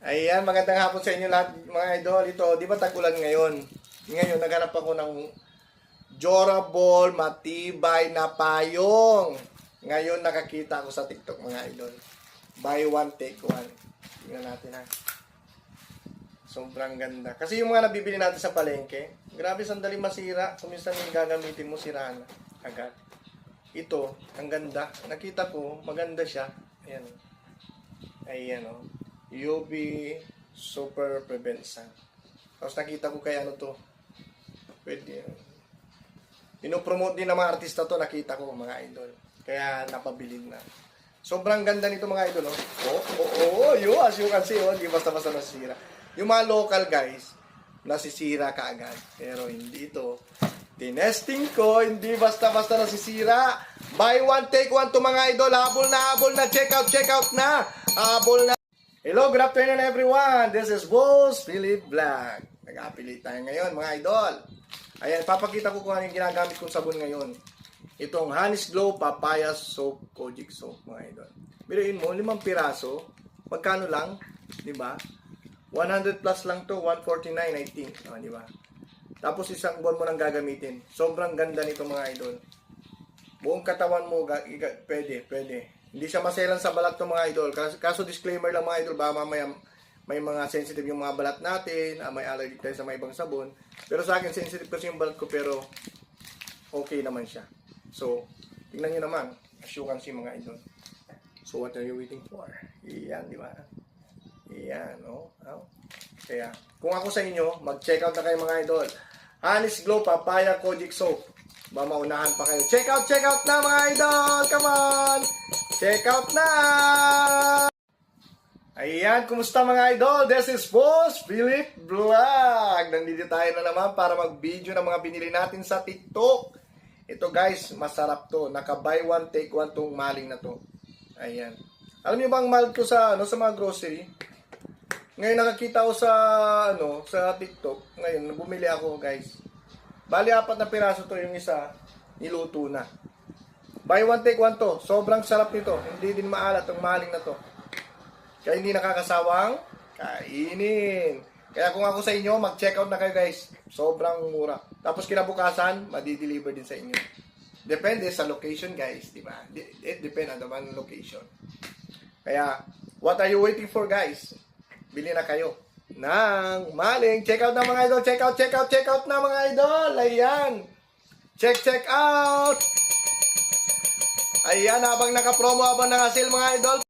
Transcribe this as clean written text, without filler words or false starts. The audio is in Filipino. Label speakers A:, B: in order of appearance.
A: Ayan, magandang hapon sa inyo lahat mga idol. Ito, di ba tag-ulan ngayon? Ngayon, naghanap ako ng durable, matibay na payong. Ngayon, nakakita ako sa TikTok mga idol. Buy one, take one. Tingnan natin ha. Sobrang ganda. Kasi yung mga nabibili natin sa palengke, grabe sandali masira. Kuminsan yung gagamitin mo, siraan na agad. Ito, ang ganda. Nakita ko, maganda siya. Ayan. Ayan o. UV Super Prevent Sun. Tapos nakita ko kay ano to. Pwede. Pinopromote din ng mga artista to, nakita ko mga idol. Kaya napabilin na. Sobrang ganda nito mga idol, no? Yun, as you can see, oh, di basta-basta nasisira. Yung mga local guys, nasisira kaagad. Pero hindi ito. Tinesting ko, hindi basta-basta nasisira. Buy one, take one to mga idol. Habol na. Check out na. Habol na. Hello, good afternoon everyone. This is Boss Philip Vlog. Nag-affiliate tayo ngayon mga idol. Ayan, papakita ko kung ano yung ginagamit kong sabon ngayon. Itong Honey's Glow Papaya Soap Kojic Soap mga idol. Biruin mo, 5 piraso. Magkano lang? Diba? 100 plus lang to, 149 I think. Oh, diba? Tapos isang buwan mo nang gagamitin. Sobrang ganda nito mga idol. Buong katawan mo, pwede. Hindi siya maselan sa balat ng mga idol. Kaso disclaimer lang mga idol, baka mamaya may mga sensitive yung mga balat natin, may allergy tayo sa may ibang sabon. Pero sa akin, sensitive kasi yung balat ko, pero okay naman siya. So, tingnan nyo naman. As you can see mga idol. So, what are you waiting for? Iyan, di ba? Iyan, no? Oh. Kaya, kung ako sa inyo, mag-check out na kayo mga idol. Honey's Glow Papaya Kojic Soap. Ba maunahan pa kayo. Check out na mga idol! Come on! Check out na! Ayan, kumusta mga idol? This is Boss Philip Vlog. Nandito tayo na naman para mag-video ng mga binili natin sa TikTok. Ito guys, masarap to. Naka-buy one, take one tong maling na to. Ayan. Alam niyo bang mahal to sa mga grocery? Ngayon nakakita ko sa TikTok. Ngayon, bumili ako guys. Bali, 4 na piraso to, yung isa, niluto na. Buy one, take one to. Sobrang sarap nito. Hindi din maalat ang maling na to. Kaya hindi nakakasawang kainin. Kaya kung ako sa inyo, mag-check out na kayo guys. Sobrang mura. Tapos kinabukasan, madi-deliver din sa inyo. Depende sa location guys, di ba? It depends on the one location. Kaya, what are you waiting for guys? Bili na kayo ng maling. Check out na mga idol. Check out na mga idol. Ayan. Check out. Ayan, habang naka-promo, habang naka-sale mga idol.